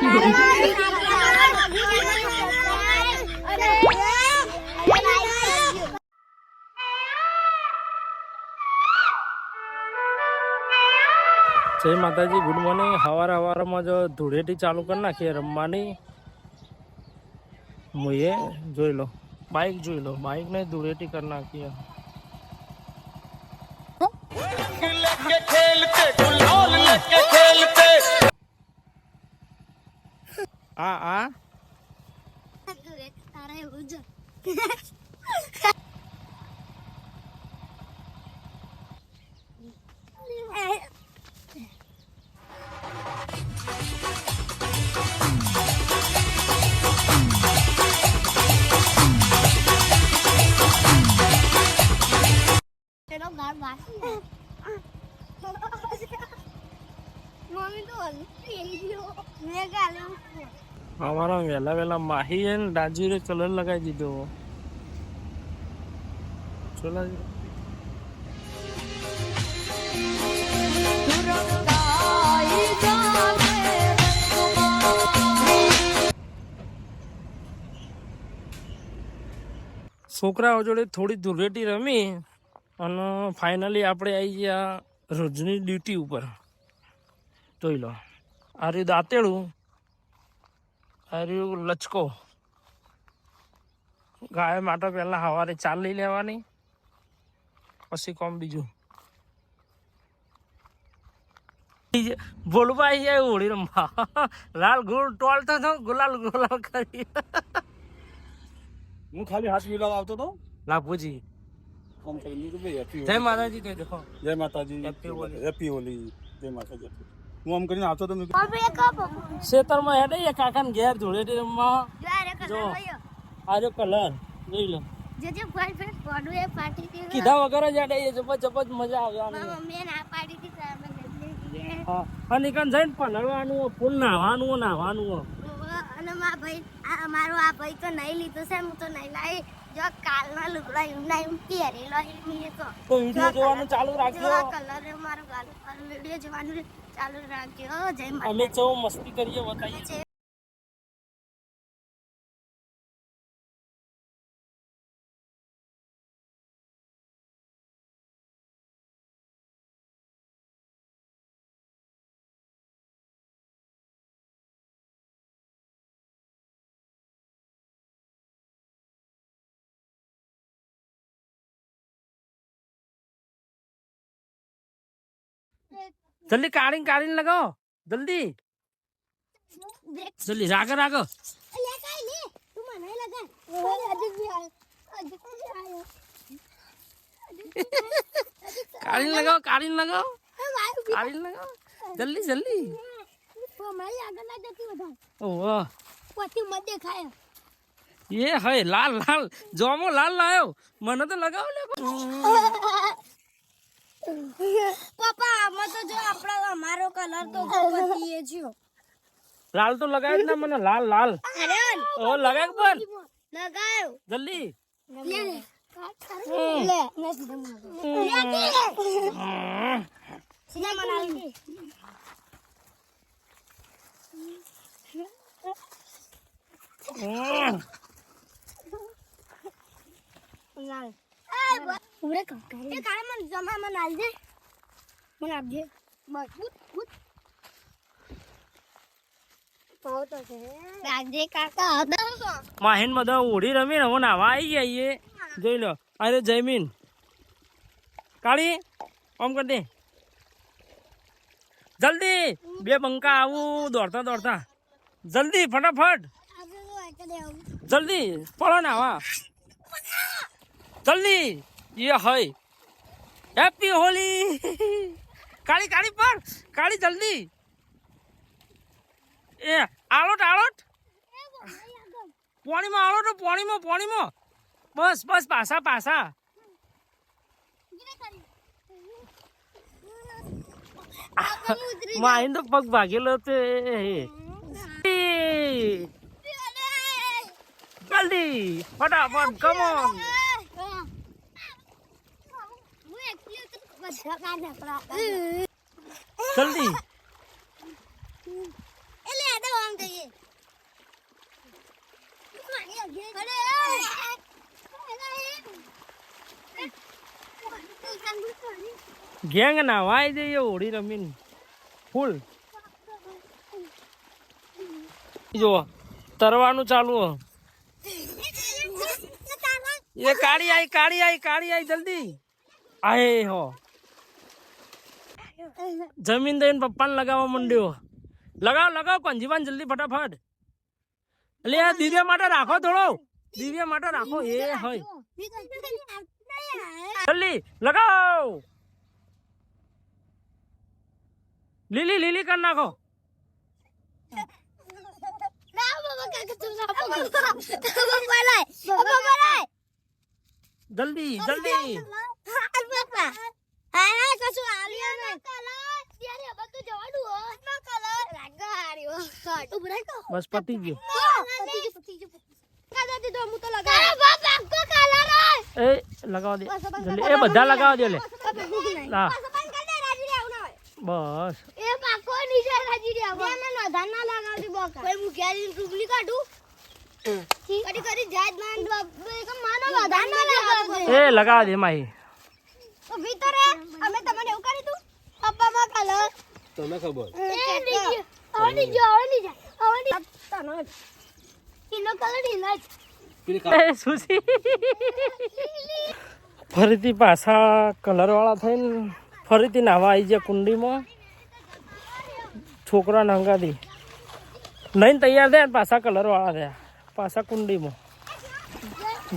જય માતાજી, good morning. હવારમાં જો ધૂળેટી ચાલુ કરી નાખીએ રમવાની। મુએ જોઈ લો બાઇક, જોઈ લો બાઇક ને ધૂળેટી કરી નાખીએ। આ हमारा वेला वेला माही है राजू रे कलर लगाई दीदो। चला છોકરાઓ જોડે થોડી ધૂળેટી રમી અને ફાઇનલી આપણે આવી ગયા રોજની ડ્યુટી ઉપર। જોઈ લો આ રહ્યું દાંતેડું, આ રહ્યું લચકો। ગાય માટે પહેલાં સવારે ચાલ લઈ લેવાની, પછી કોમ બીજું। બોલવા આવી જાય હોળી રમવા, લાલ ગોળ ટોળતો હતો, ગુલાલ ગુલાલ કરી। હું ખાલી હાથ મિલાવ આવતો તો લાભુજી। જય માતાજી કહી દો। જય માતાજી, હેપી હોલી, જય માતાજી। હું આમ કરીને આવતો તો ખેતરમાં હેડે કાકા ને ઘેર ધૂળેટી રમવા। જો આજો કલર જોઈ લો, કીધા વગર જ હેડે જબરજસ્ત મજા આવે। નીકળ જઈને પલળવાનું, ફૂલ નાહવાનું। અને મારો આ ભાઈ તો નહીં લીધો છે, હું તો નહીં લાવી। જો કાલના લુગડા એમ પહેરેલો તો વિડીયો જોવાનું ચાલુ રાખજો। કલર મારો વિડીયો જોવાનું ચાલુ રાખજો। જય અમે ચો મસ્તી કરીએ બતાવીએ। जल्दी काढ़ी लगाओ, जल्दी जल्दी रागो काढ़ी लगाओ जल्दी ये है लाल जोमो लाल लायो, मने तो लगाओ ले પપ્પા। આમાં તો જો આપણો અમારો કલર તો ગોપતીએ છે। लाल तो लगाए ना मैंने, लाल અરે ओ लगाए पर લગાયો जल्दी લે સીધા મનાલી લાલ ઉરે કાકા એ કાળા મને જમા મને આલજે, મને આપજે બસ બુત પાવ તો છે રાખજે કાકા। હતા માહિન બધા ઓઢી રમીને હવે નાવા આવી જઈએ। જોઈ લો અરે જયમીન કાળી ઓમ કરી દે જલ્દી, બે બંકા આવું દોડતા જલ્દી ફટાફટ જલ્દી પડો નાવા जल्दी। ये है हैप्पी होली। काली पर काली जल्दी ए आलोट पानी में आलोट पानी में बस पासा माइन तो पग भागेलो ते जल्दी फटाफट कम ऑन जल्दी એટલે આદો આમ જઈએ ગેંગ નાવાય જઈએ હોળી રમીને ફૂલ. જો તરવાનું ચાલુ હો. એ કાળી આઈ જલ્દી આય હો. જમીન દઈને પપ્પાને લગાવવા માંડ્યો. લગાવ કંજીવાન જલ્દી ફટાફટ. એટલે આ દિવ્યા માટે રાખો થોડો. દિવ્યા માટે રાખો. એ હોય જલ્દી લગાવ. લીલી કરી નાખો. જલ્દી બસ પતી ગયું. એ લગાવ દે જલ્દી. એ બધા લગાવ દે. લે હા બસ. એ લગાવ દે માહી. તને ખબર ફરીથી પાછા કલર વાળા થઈને ફરીથી નાવા આવી જાય કુંડીમાં. છોકરા નંગાથી નહીં તૈયાર થયા પાછા કલર વાળા થયા. પાછા કુંડીમાં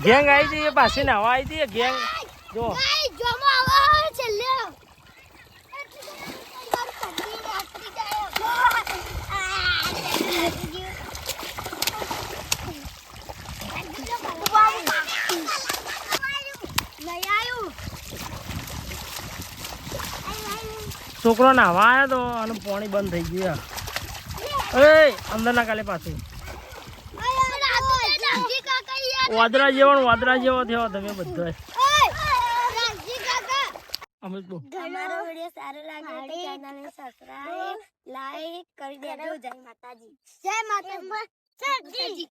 ગેંગ આવી જઈએ. પાછી નાવા આવી જઈએ ગેંગ. જો છોકરો નાવા આવ્યો તો અને પાણી બંધ થઈ ગયું. એ અંદર ના કાલે પાછું વાદરા જેવો થયો તમે બધા. અમે તો અમારો વિડિયો સારો લાગે તો ચેનલને સબસ્ક્રાઇબ લાઈક કરી દેજો. જય માતાજી. જય માતાજી.